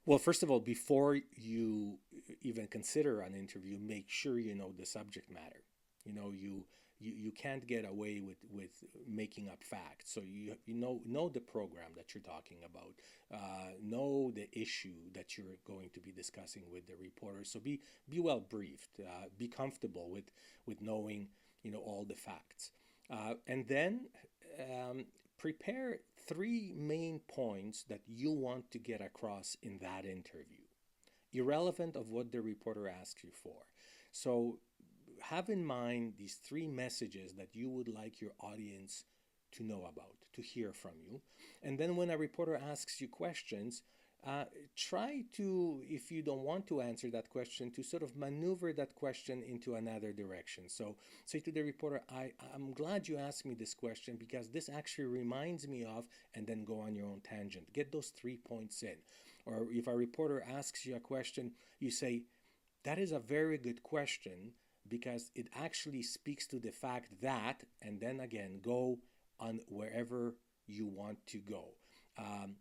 Well, first of all, before you even consider an interview, make sure you know the subject matter. You know, you can't get away with making up facts. So you know the program that you're talking about, know the issue that you're going to be discussing with the reporter. So be well briefed, be comfortable with knowing all the facts, and then um, prepare three main points that you want to get across in that interview, irrelevant of what the reporter asks you for. So have in mind these three messages that you would like your audience to know about, to hear from you. And then when a reporter asks you questions, uh, try to, if you don't want to answer that question, to sort of maneuver that question into another direction. So say to the reporter, I'm glad you asked me this question because this actually reminds me of, and then go on your own tangent. Get those 3 points in. Or if a reporter asks you a question, you say, that is a very good question because it actually speaks to the fact that, and then again, go on wherever you want to go.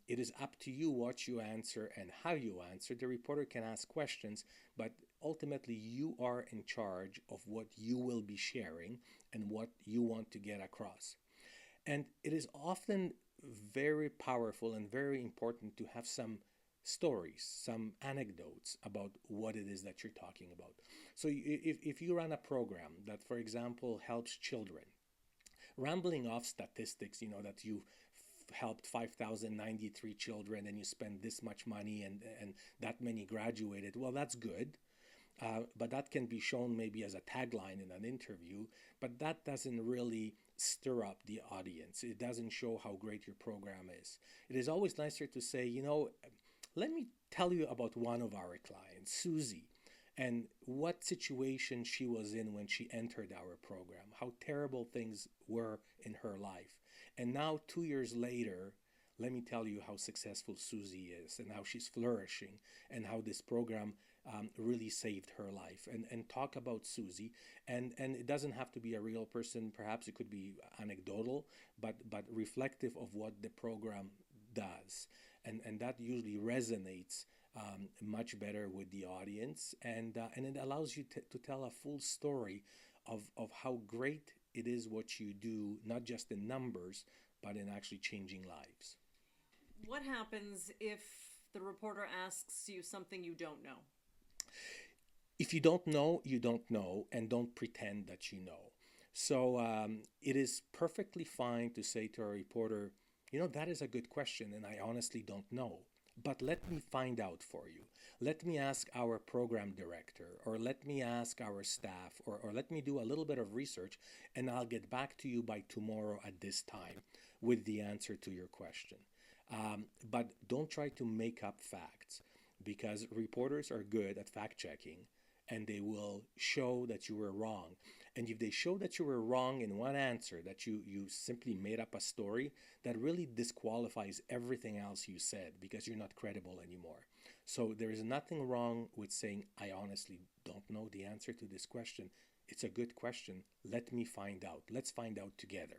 It is up to you what you answer and how you answer. The reporter can ask questions, but ultimately you are in charge of what you will be sharing and what you want to get across. And it is often very powerful and very important to have some stories, some anecdotes about what it is that you're talking about. So if you run a program that, for example, helps children, rambling off statistics, that you helped 5,093 children and you spend this much money and that many graduated, well, that's good. But that can be shown maybe as a tagline in an interview, but that doesn't really stir up the audience. It doesn't show how great your program is. It is always nicer to say, let me tell you about one of our clients, Susie, and what situation she was in when she entered our program, how terrible things were in her life. And now, 2 years later, let me tell you how successful Susie is and how she's flourishing and how this program really saved her life. And talk about Susie. And it doesn't have to be a real person. Perhaps it could be anecdotal, but reflective of what the program does. And that usually resonates much better with the audience. And it allows you to tell a full story of how great it is what you do, not just in numbers, but in actually changing lives. What happens if the reporter asks you something you don't know? If you don't know, you don't know, and don't pretend that you know. So it is perfectly fine to say to a reporter, that is a good question, and I honestly don't know. But let me find out for you. Let me ask our program director, or let me ask our staff, or let me do a little bit of research, and I'll get back to you by tomorrow at this time with the answer to your question. But don't try to make up facts because reporters are good at fact checking and they will show that you were wrong. And if they show that you were wrong in one answer, that you simply made up a story, that really disqualifies everything else you said because you're not credible anymore. So there is nothing wrong with saying, I honestly don't know the answer to this question. It's a good question. Let me find out. Let's find out together.